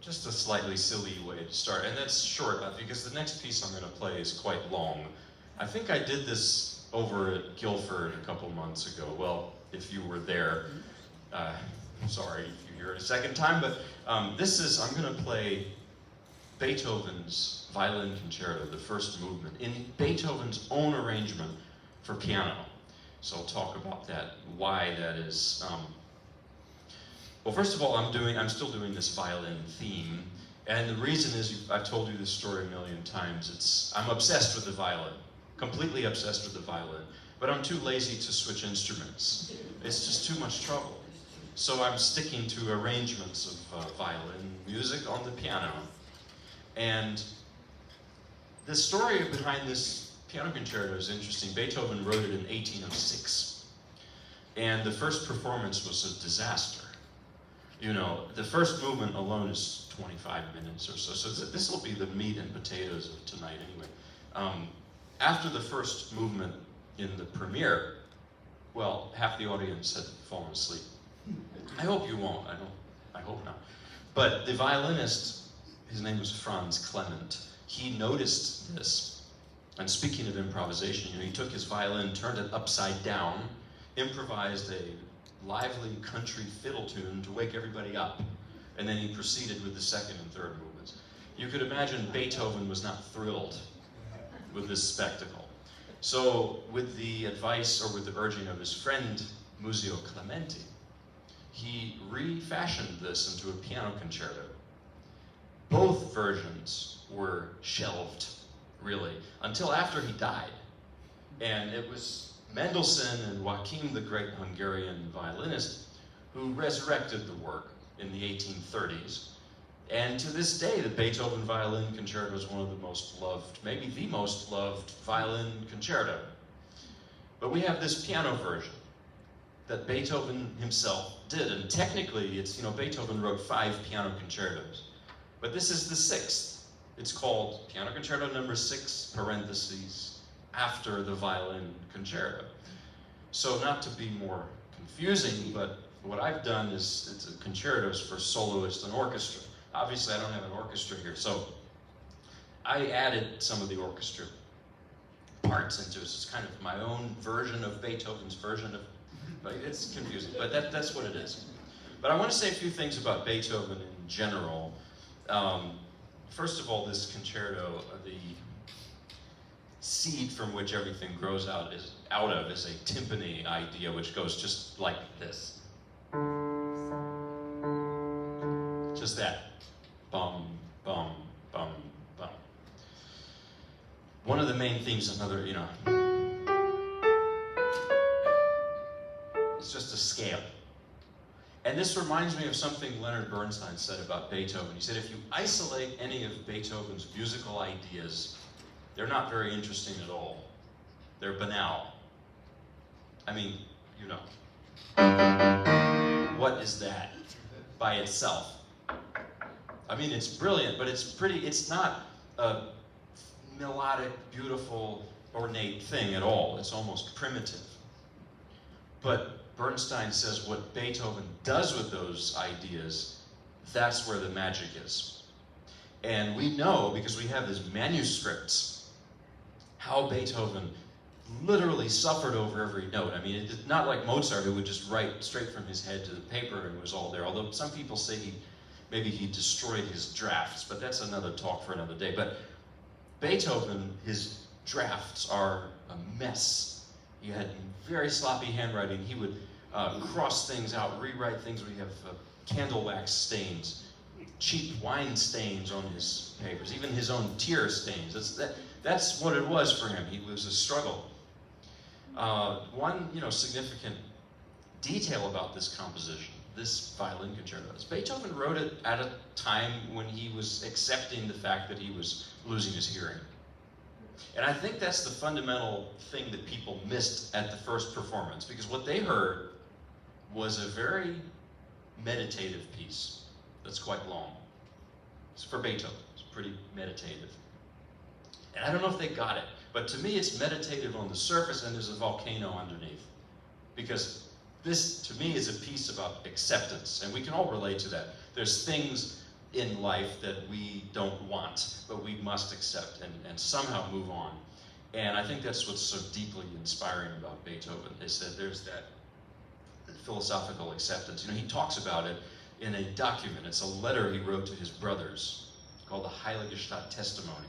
just a slightly silly way to start, and that's short because the next piece I'm going to play is quite long. I think I did this over at Guilford a couple months ago. Well, if you were there, sorry if you hear it a second time, but I'm going to play Beethoven's Violin Concerto, the first movement, in Beethoven's own arrangement for piano. So I'll talk about that, why that is. Well, first of all, I'm still doing this violin theme, and the reason is, I've told you this story a million times, I'm obsessed with the violin, completely obsessed with the violin, but I'm too lazy to switch instruments. It's just too much trouble. So I'm sticking to arrangements of violin music on the piano. And the story behind this piano concerto is interesting. Beethoven wrote it in 1806, and the first performance was a disaster. You know, the first movement alone is 25 minutes or so, so this will be the meat and potatoes of tonight anyway. After the first movement in the premiere, well, half the audience had fallen asleep. I hope you won't, I hope not. But the violinist, his name was Franz Clement, he noticed this. And speaking of improvisation, you know, he took his violin, turned it upside down, improvised a lively country fiddle tune to wake everybody up. And then he proceeded with the second and third movements. You could imagine Beethoven was not thrilled with this spectacle. So with the advice or with the urging of his friend Muzio Clementi, he refashioned this into a piano concerto. Both versions were shelved, really, until after he died. And it was Mendelssohn and Joachim, the great Hungarian violinist, who resurrected the work in the 1830s. And to this day, the Beethoven Violin Concerto is one of the most loved, maybe the most loved violin concerto. But we have this piano version that Beethoven himself did, and technically it's, you know, Beethoven wrote 5 piano concertos, but this is the 6th. It's called Piano Concerto number 6, parentheses, after the violin concerto. So not to be more confusing, but what I've done is it's concertos for soloist and orchestra. Obviously I don't have an orchestra here, so I added some of the orchestra parts into it. It's kind of my own version of Beethoven's version of, but it's confusing, but that's what it is. But I want to say a few things about Beethoven in general. First of all, this concerto, the seed from which everything grows out is a timpani idea, which goes just like this. Just that. Bum, bum, bum, bum. One of the main themes, another, you know, it's just a scale. And this reminds me of something Leonard Bernstein said about Beethoven. He said, if you isolate any of Beethoven's musical ideas, they're not very interesting at all. They're banal. I mean, you know. What is that by itself? I mean, it's brilliant, but it's not a melodic, beautiful, ornate thing at all. It's almost primitive. But Bernstein says what Beethoven does with those ideas, that's where the magic is. And we know, because we have his manuscripts, how Beethoven literally suffered over every note. I mean, it's not like Mozart, who would just write straight from his head to the paper and it was all there. Although some people say maybe he destroyed his drafts, but that's another talk for another day. But Beethoven, his drafts are a mess. He had very sloppy handwriting. He would cross things out, rewrite things. We have candle wax stains, cheap wine stains on his papers, even his own tear stains. That's what it was for him. It was a struggle. One, significant detail about this composition, this violin concerto, is Beethoven wrote it at a time when he was accepting the fact that he was losing his hearing. And I think that's the fundamental thing that people missed at the first performance, because what they heard was a very meditative piece that's quite long. It's for Beethoven. It's pretty meditative. And I don't know if they got it, but to me it's meditative on the surface and there's a volcano underneath. Because this, to me, is a piece about acceptance, and we can all relate to that. There's things in life that we don't want, but we must accept and somehow move on. And I think that's what's so deeply inspiring about Beethoven, is that there's that philosophical acceptance. You know, he talks about it in a document. It's a letter he wrote to his brothers called the Heiligenstadt Testimony,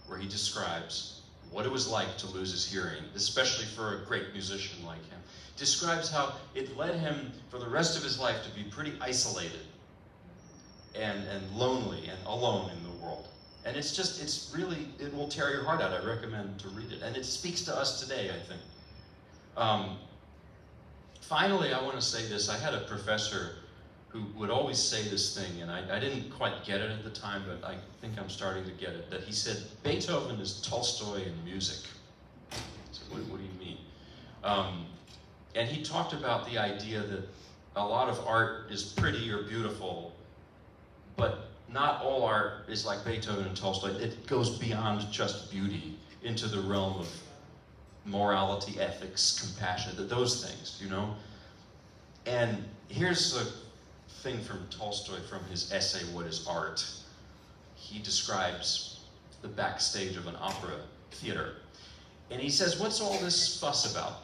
where he describes what it was like to lose his hearing, especially for a great musician like him. Describes how it led him for the rest of his life to be pretty isolated and lonely and alone in the world. And it's really, it will tear your heart out. I recommend to read it. And it speaks to us today, I think. Finally, I want to say this. I had a professor who would always say this thing, and I didn't quite get it at the time, but I think I'm starting to get it, that he said, Beethoven is Tolstoy in music. So what do you mean? And he talked about the idea that a lot of art is pretty or beautiful, but not all art is like Beethoven and Tolstoy. It goes beyond just beauty into the realm of morality, ethics, compassion, those things, you know? And here's a thing from Tolstoy from his essay, What is Art? He describes the backstage of an opera theater. And he says, what's all this fuss about?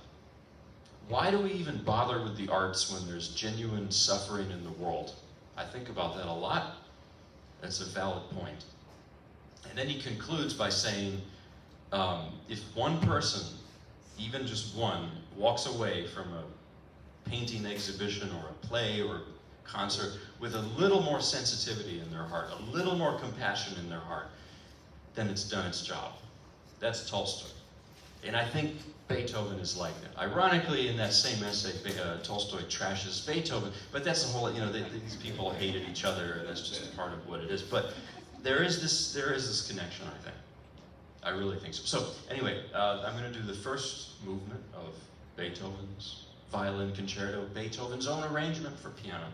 Why do we even bother with the arts when there's genuine suffering in the world? I think about that a lot. That's a valid point. And then he concludes by saying, if one person, even just one, walks away from a painting exhibition or a play or concert with a little more sensitivity in their heart, a little more compassion in their heart, then it's done its job. That's Tolstoy. And I think Beethoven is like that. Ironically, in that same essay, Tolstoy trashes Beethoven, but that's the whole, you know, these people hated each other, and that's just part of what it is. But there is this connection, I think. I really think so. So anyway, I'm going to do the first movement of Beethoven's Violin Concerto, Beethoven's own arrangement for piano.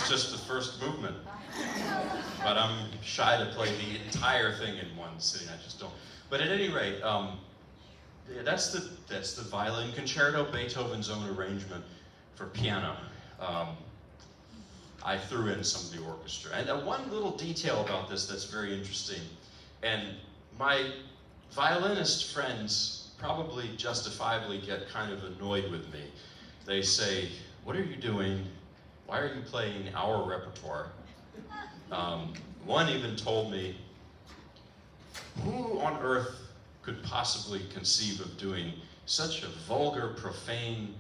it's just the first movement. But I'm shy to play the entire thing in one sitting. I just don't. But at any rate, that's the violin concerto, Beethoven's own arrangement for piano. I threw in some of the orchestra. And one little detail about this that's very interesting, and my violinist friends probably justifiably get kind of annoyed with me. They say, "What are you doing? Why are you playing our repertoire?" One even told me, "Who on earth could possibly conceive of doing such a vulgar, profane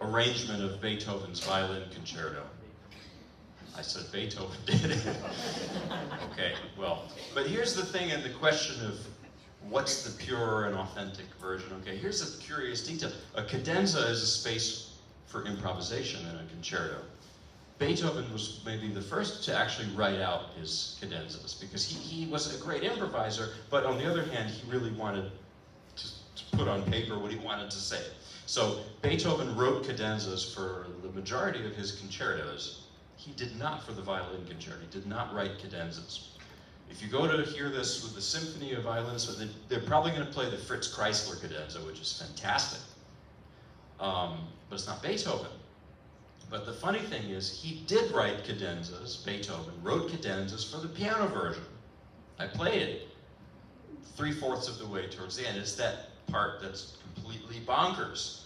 arrangement of Beethoven's violin concerto?" I said, "Beethoven did it." Okay, well, but here's the thing, and the question of what's the pure and authentic version. Okay, here's a curious detail. A cadenza is a space for improvisation in a concerto. Beethoven was maybe the first to actually write out his cadenzas, because he was a great improviser, but on the other hand, he really wanted to put on paper what he wanted to say. So Beethoven wrote cadenzas for the majority of his concertos. He did not for the violin concerto. He did not write cadenzas. If you go to hear this with the symphony of violinists, they're probably going to play the Fritz Kreisler cadenza, which is fantastic. But it's not Beethoven. But the funny thing is, he did write cadenzas. Beethoven wrote cadenzas for the piano version. I played it 3/4 of the way towards the end. It's that part that's completely bonkers,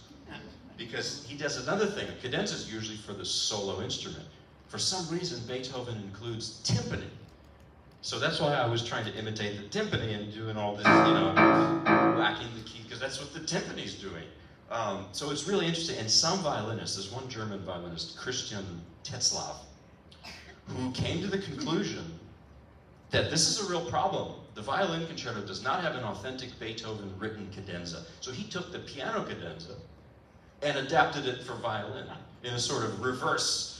because he does another thing. A cadenza is usually for the solo instrument. For some reason, Beethoven includes timpani. So that's why I was trying to imitate the timpani and doing all this, whacking the key, because that's what the timpani's doing. So it's really interesting. And some violinists, there's one German violinist, Christian Tetzlaff, who came to the conclusion that this is a real problem. The violin concerto does not have an authentic Beethoven written cadenza. So he took the piano cadenza and adapted it for violin in a sort of reverse,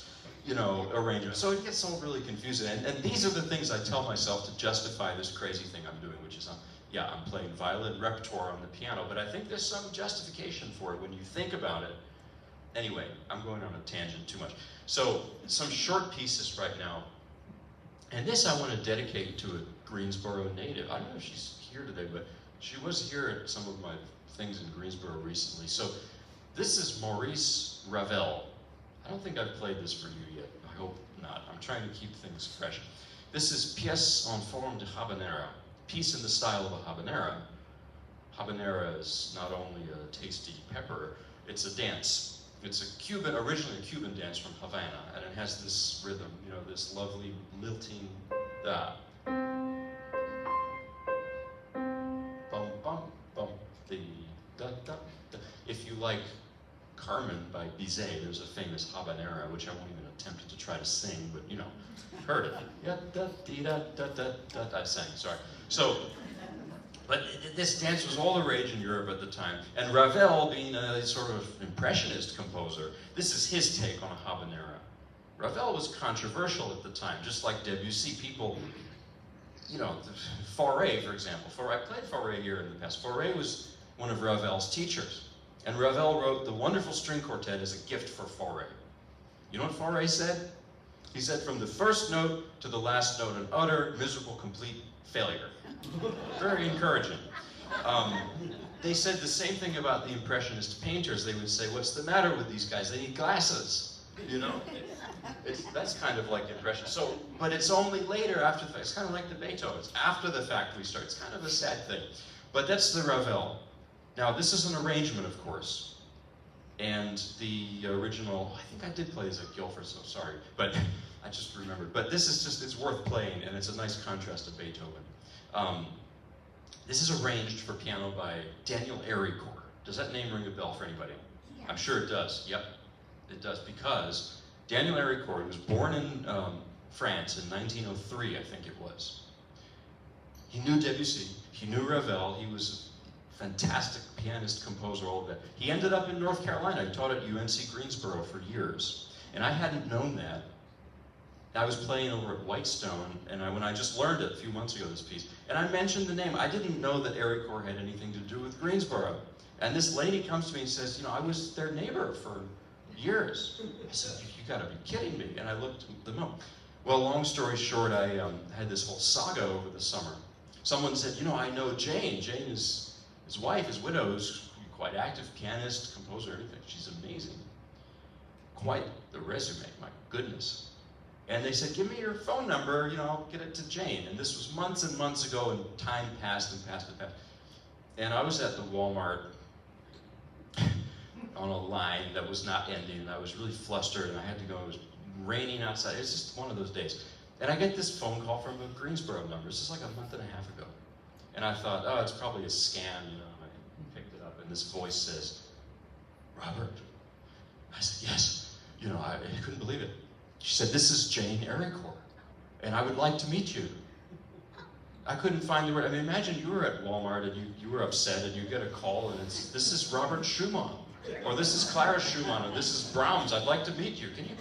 arrangement. So it gets all really confusing. And these are the things I tell myself to justify this crazy thing I'm doing, which is, I'm playing violin repertoire on the piano, but I think there's some justification for it when you think about it. Anyway, I'm going on a tangent too much. So some short pieces right now. And this I want to dedicate to a Greensboro native. I don't know if she's here today, but she was here at some of my things in Greensboro recently. So this is Maurice Ravel. I don't think I've played this for you yet. I hope not. I'm trying to keep things fresh. This is Pièce en forme de habanera. Piece in the style of a habanera. Habanera is not only a tasty pepper, it's a dance. It's originally a Cuban dance from Havana, and it has this rhythm, this lovely lilting da. Bum bum bum dee da da da. If you like Carmen by Bizet, there's a famous habanera, which I won't even attempt to try to sing, but heard it. Yeah, da dee da da da da. I sang, sorry. So, but this dance was all the rage in Europe at the time, and Ravel, being a sort of impressionist composer, this is his take on a habanera. Ravel was controversial at the time, just like Debussy. People, Fauré, for example. I played Fauré here in the past. Fauré was one of Ravel's teachers, and Ravel wrote the wonderful string quartet as a gift for Fauré. You know what Fauré said? He said, from the first note to the last note, an utter, miserable, complete failure. Very encouraging. They said the same thing about the Impressionist painters. They would say, what's the matter with these guys? They need glasses, That's kind of like impression. So, but it's only later, after the fact. It's kind of like the Beethovens. After the fact we start. It's kind of a sad thing. But that's the Ravel. Now, this is an arrangement, of course. And the original, I think I did play as a Guilford, so sorry. But I just remembered. But this is just, it's worth playing, and it's a nice contrast to Beethoven. This is arranged for piano by Daniel Héricourt. Does that name ring a bell for anybody? Yeah. I'm sure it does. Yep, it does, because Daniel Héricourt was born in France in 1903, I think it was. He knew Debussy, he knew Ravel, he was a fantastic pianist, composer, all of that. He ended up in North Carolina. He taught at UNC Greensboro for years, and I hadn't known that. I was playing over at Whitestone, and when I just learned it a few months ago, this piece, and I mentioned the name. I didn't know that Héricourt had anything to do with Greensboro. And this lady comes to me and says, I was their neighbor for years. I said, you gotta be kidding me. And I looked them up. Well, long story short, I had this whole saga over the summer. Someone said, I know Jane. Jane is his wife, his widow, is quite active, pianist, composer, everything. She's amazing. Quite the resume, my goodness. And they said, give me your phone number, I'll get it to Jane. And this was months and months ago, and time passed and passed and passed. And I was at the Walmart on a line that was not ending, and I was really flustered, and I had to go. It was raining outside. It was just one of those days. And I get this phone call from a Greensboro number. This is like a month and a half ago. And I thought, oh, it's probably a scam, I picked it up, and this voice says, Robert. I said, yes. I couldn't believe it. She said, this is Jane Ericourt, and I would like to meet you. I couldn't find the word. Imagine you were at Walmart and you were upset and you get a call and it's, this is Robert Schumann, or this is Clara Schumann, or this is Brahms. I'd like to meet you. Can you?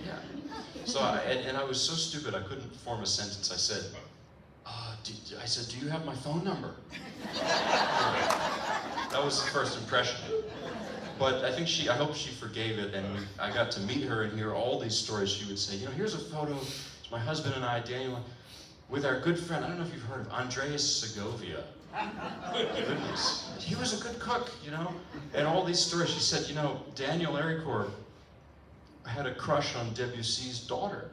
Yeah. So I was so stupid I couldn't form a sentence. I said, do you have my phone number? That was the first impression. But I hope she forgave it, and I got to meet her and hear all these stories. She would say, here's a photo, it's my husband and I, Daniel, with our good friend, I don't know if you've heard of Andreas Segovia. Goodness. He was a good cook, and all these stories. She said, Daniel Ericourt had a crush on Debussy's daughter.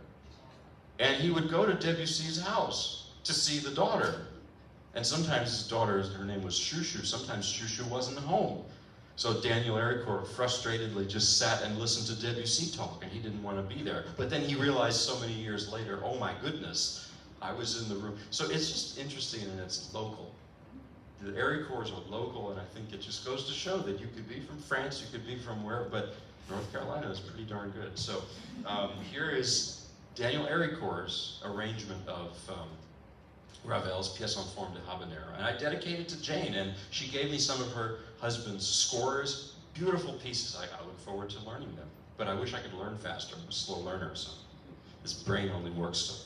And he would go to Debussy's house to see the daughter. And sometimes his daughter, her name was Shushu, sometimes Shushu wasn't home. So Daniel Ericourt frustratedly just sat and listened to Debussy talk, and he didn't want to be there. But then he realized so many years later, oh my goodness, I was in the room. So it's just interesting, and it's local. The Ericourts are local, and I think it just goes to show that you could be from France, you could be from wherever, but North Carolina is pretty darn good. So here is Daniel Ericourt's arrangement of Ravel's Pièce en forme de habanero. And I dedicated to Jane, and she gave me some of her husband's scores. Beautiful pieces. I look forward to learning them. But I wish I could learn faster. I'm a slow learner, so this brain only works so fast.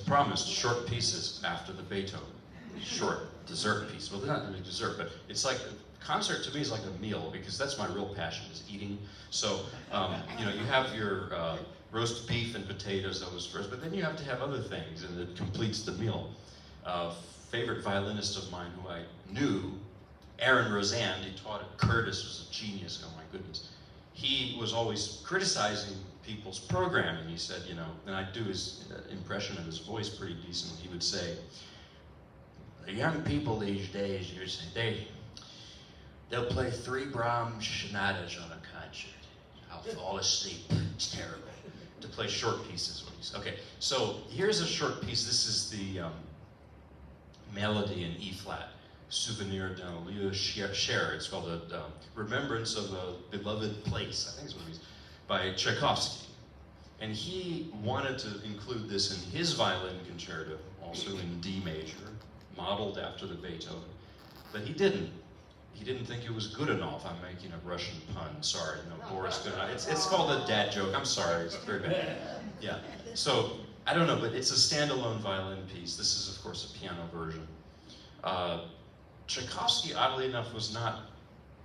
promised short pieces after the Beethoven. Short dessert piece. Well, they're not really dessert, but it's like a concert to me is like a meal because that's my real passion is eating. So you know, you have your roast beef and potatoes, that was first, but then you have to have other things, and it completes the meal. Favorite violinist of mine who I knew, Aaron Rosan, he taught at Curtis, was a genius, oh my goodness. He was always criticizing people's programming. He said, you know, and I do his impression of his voice pretty decently. He would say, the young people these days, you say, they'll play 3 Brahms sonatas on a concert. I'll fall asleep, it's terrible. To play short pieces. Okay, so here's a short piece. This is the melody in E flat, Souvenir d'un lieu cher. It's called a Remembrance of a Beloved Place, I think is what it means, by Tchaikovsky. And he wanted to include this in his violin concerto, also in D major, modeled after the Beethoven, but he didn't. He didn't think it was good enough. I'm making a Russian pun. Sorry, no, Boris good enough. It's called a dad joke. I'm sorry. It's very bad. Yeah. So I don't know, but it's a standalone violin piece. This is, of course, a piano version. Tchaikovsky, oddly enough, was not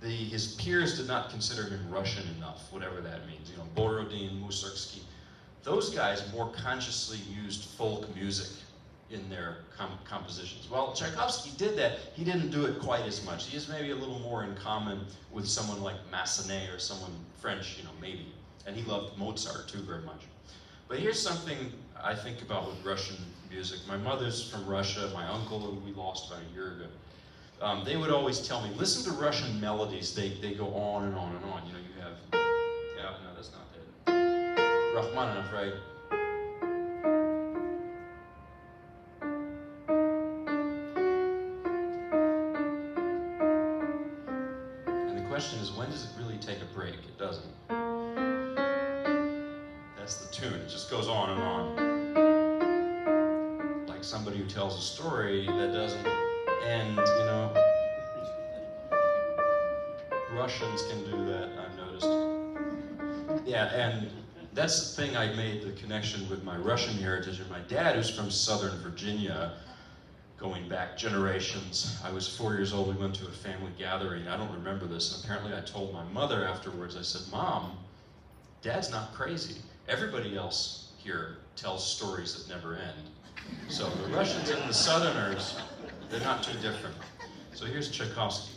his peers did not consider him Russian enough, whatever that means. You know, Borodin, Mussorgsky, those guys more consciously used folk music in their compositions. Well, Tchaikovsky did that. He didn't do it quite as much. He has maybe a little more in common with someone like Massenet or someone French, you know, maybe. And he loved Mozart too very much. But here's something I think about with Russian music. My mother's from Russia, my uncle, who we lost about a year ago. They would always tell me, listen to Russian melodies. They go on and on and on. You know, you have, yeah, no, that's not it. Rachmaninoff, right? The question is, when does it really take a break? It doesn't. That's the tune. It just goes on and on. Like somebody who tells a story that doesn't end, you know. Russians can do that, I've noticed. Yeah, and that's the thing I made the connection with my Russian heritage and my dad, who's from Southern Virginia, going back generations. I was 4 years old, we went to a family gathering. I don't remember this, and apparently I told my mother afterwards, I said, Mom, Dad's not crazy. Everybody else here tells stories that never end. So the Russians and the Southerners, they're not too different. So here's Tchaikovsky.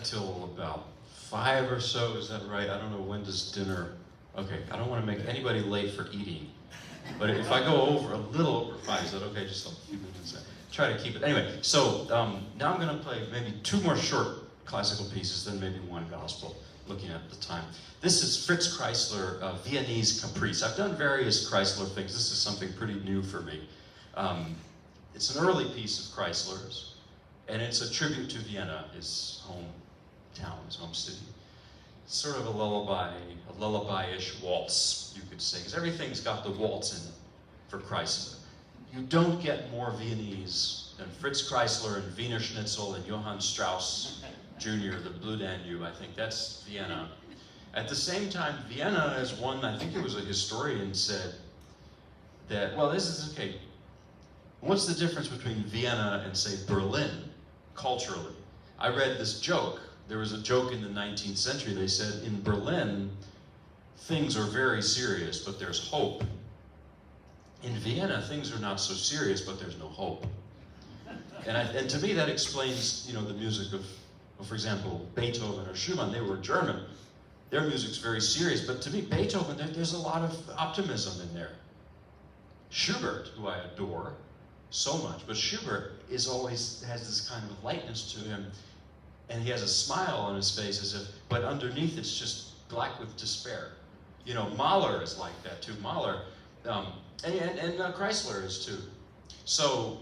till about 5 or so, is that right? I don't know, when does dinner, okay, I don't want to make anybody late for eating. But if I go over, a little over 5, is that okay? Just a few minutes. Try to keep it. Anyway, so now I'm going to play maybe 2 more short classical pieces, then maybe 1 gospel, looking at the time. This is Fritz Kreisler, Viennese Caprice. I've done various Kreisler things. This is something pretty new for me. It's an early piece of Kreisler's, and it's a tribute to Vienna, his hometown, his home city. It's sort of a lullaby-ish waltz, you could say, because everything's got the waltz in it for Kreisler. You don't get more Viennese than Fritz Kreisler and Wiener Schnitzel and Johann Strauss Jr., the Blue Danube. I think that's Vienna. At the same time, Vienna is one, I think it was a historian said that, well, this is okay. What's the difference between Vienna and, say, Berlin, culturally? I read this joke. There was a joke in the 19th century. They said, in Berlin, things are very serious, but there's hope. In Vienna, things are not so serious, but there's no hope. And to me, that explains, you know, the music of, for example, Beethoven or Schumann. They were German. Their music's very serious, but to me, Beethoven, there's a lot of optimism in there. Schubert, who I adore so much, but Schubert always has this kind of lightness to him, and he has a smile on his face as if, but underneath it's just black with despair. You know, Mahler is like that too. Mahler, and Kreisler is too. So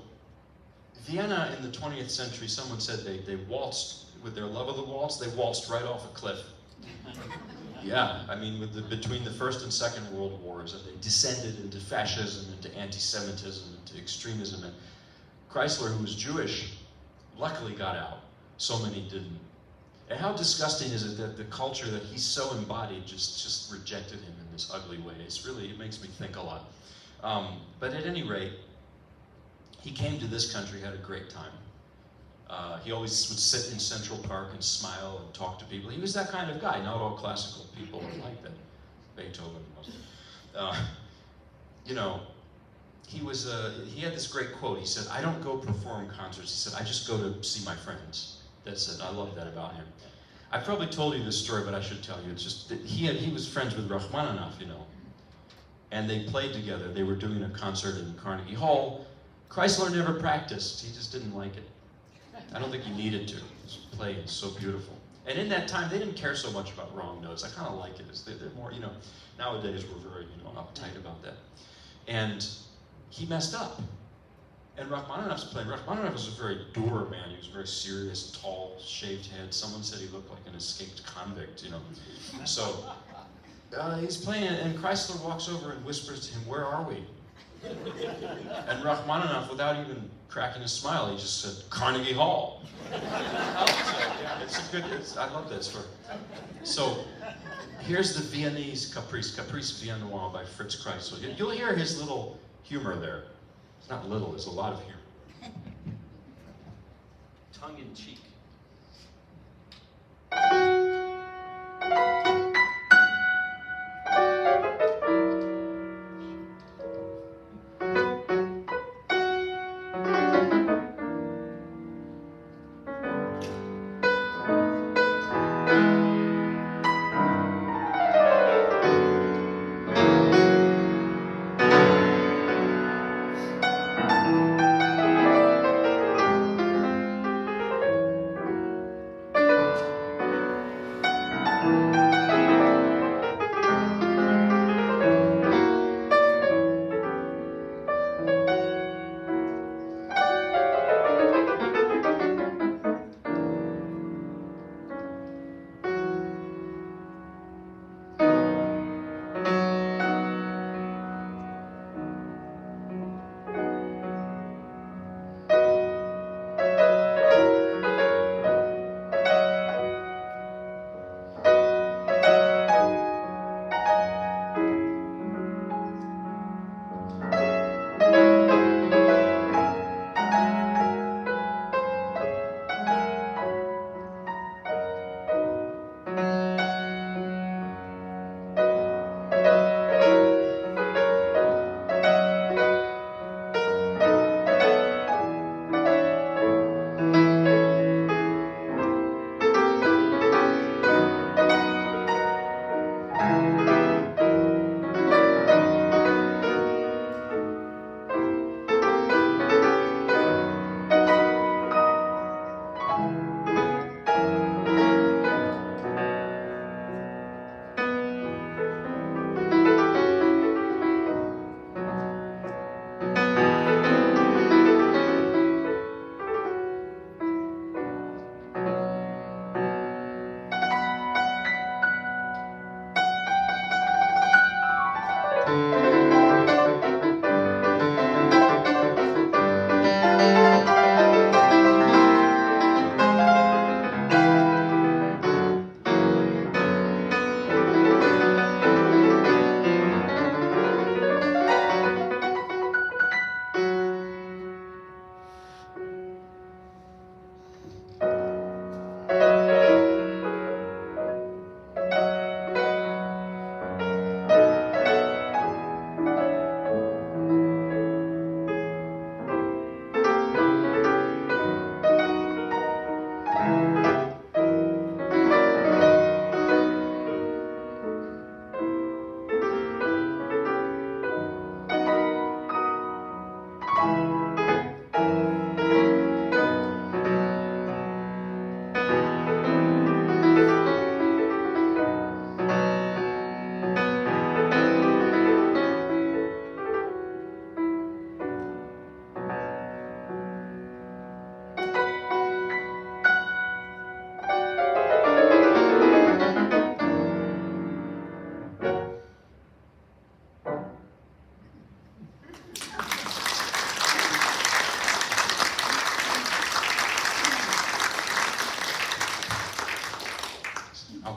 Vienna in the 20th century, someone said they waltzed, with their love of the waltz, they waltzed right off a cliff. Yeah, I mean, between the First and Second World Wars, and they descended into fascism, into anti-Semitism, into extremism. And Kreisler, who was Jewish, luckily got out. So many didn't. And how disgusting is it that the culture that he so embodied just rejected him in this ugly way? It makes me think a lot. But at any rate, he came to this country, had a great time. He always would sit in Central Park and smile and talk to people. He was that kind of guy. Not all classical people are like that. Beethoven was. You know, he had this great quote. He said, "I don't go perform concerts." He said, "I just go to see my friends." That's it. I love that about him. I probably told you this story, but I should tell you. It's just that he was friends with Rachmaninoff, you know, and they played together. They were doing a concert in Carnegie Hall. Kreisler never practiced. He just didn't like it. I don't think he needed to. His playing is so beautiful. And in that time, they didn't care so much about wrong notes. I kind of like it. They're more, you know, nowadays we're very, you know, uptight about that. And he messed up. And Rachmaninoff's playing. Rachmaninoff was a very dour man. He was very serious, tall, shaved head. Someone said he looked like an escaped convict, you know. So he's playing, and Kreisler walks over and whispers to him, "Where are we?" And Rachmaninoff, without even cracking a smile, he just said, "Carnegie Hall." I love that story. So here's the Viennese Caprice, Caprice Viennois by Fritz Kreisler. You'll hear his little humor there. It's not little, there's a lot of humor. Tongue in cheek.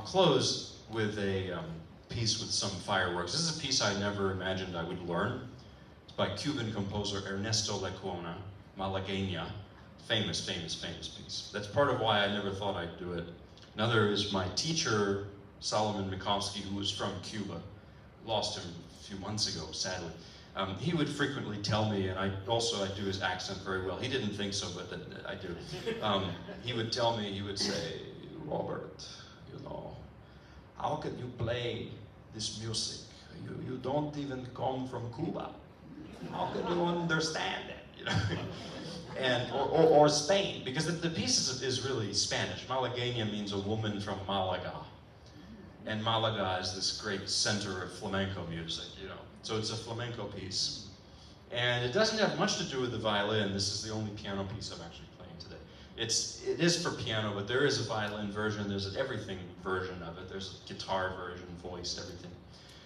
close with a piece with some fireworks. This is a piece I never imagined I would learn. It's by Cuban composer Ernesto Lecuona, Malagueña. Famous, famous, famous piece. That's part of why I never thought I'd do it. Another is my teacher, Solomon Mikovsky, who was from Cuba. Lost him a few months ago, sadly. He would frequently tell me, and I do his accent very well. He didn't think so, but I do. He would tell me, he would say, Robert, you know, how can you play this music? You don't even come from Cuba. How can you understand it? You know? And, or Spain, because the piece is really Spanish. Malagueña means a woman from Malaga. And Malaga is this great center of flamenco music, you know. So it's a flamenco piece. And it doesn't have much to do with the violin. This is the only piano piece I'm actually playing today. It is for piano, but there is a violin version, there's an everything version of it. There's a guitar version, voice, everything.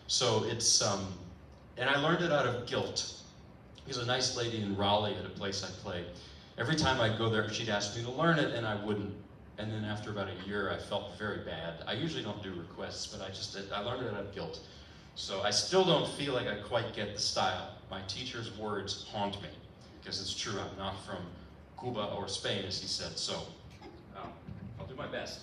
So it's, and I learned it out of guilt. There's a nice lady in Raleigh at a place I play. Every time I'd go there, she'd ask me to learn it, and I wouldn't. And then after about a year, I felt very bad. I usually don't do requests, but I learned it out of guilt. So I still don't feel like I quite get the style. My teacher's words haunt me, because it's true, I'm not from Cuba or Spain, as he said. So I'll do my best.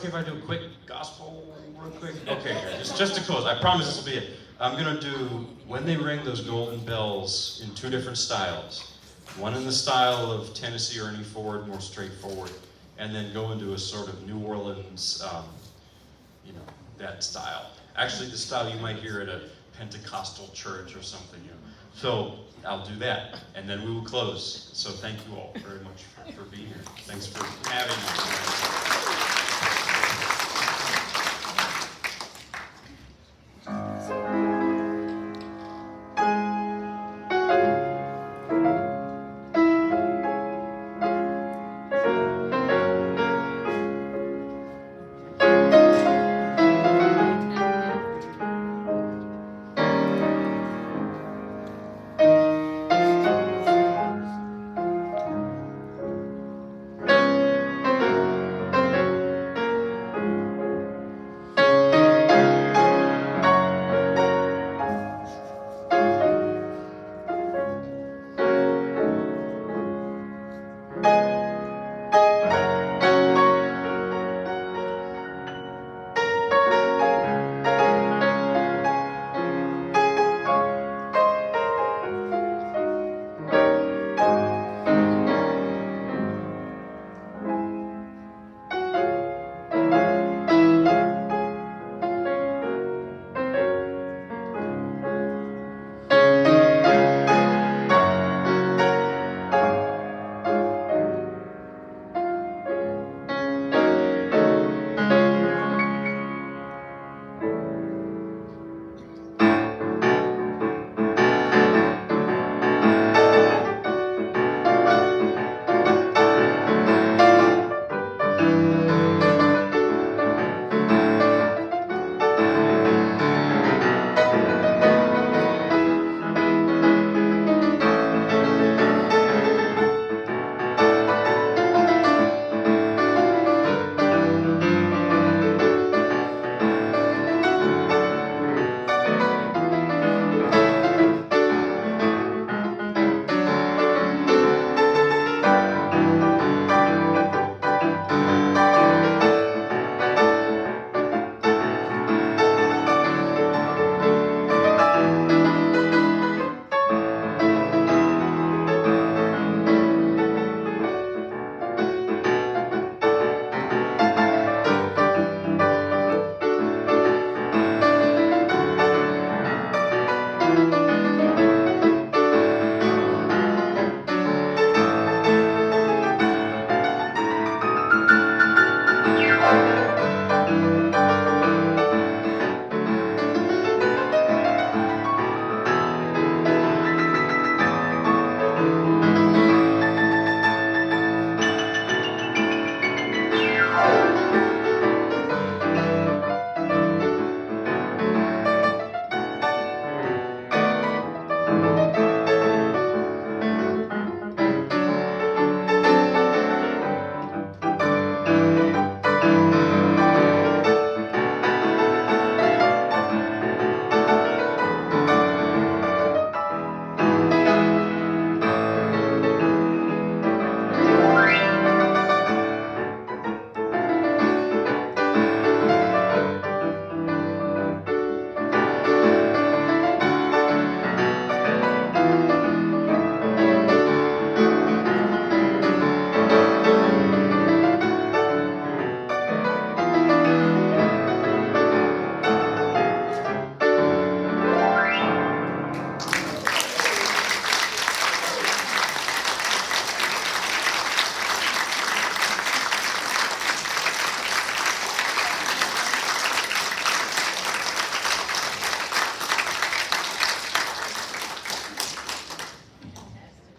okay if I do a quick gospel real quick? Okay, just to close. I promise this will be it. I'm gonna do When They Ring Those Golden Bells in two different styles. One in the style of Tennessee Ernie Ford, more straightforward, and then go into a sort of New Orleans, that style. Actually, the style you might hear at a Pentecostal church or something. So I'll do that, and then we will close. So thank you all very much for being here. Thanks for having me.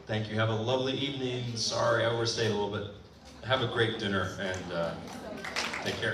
Thank you. Have a lovely evening. Sorry I overstayed a little bit. Have a great dinner and take care.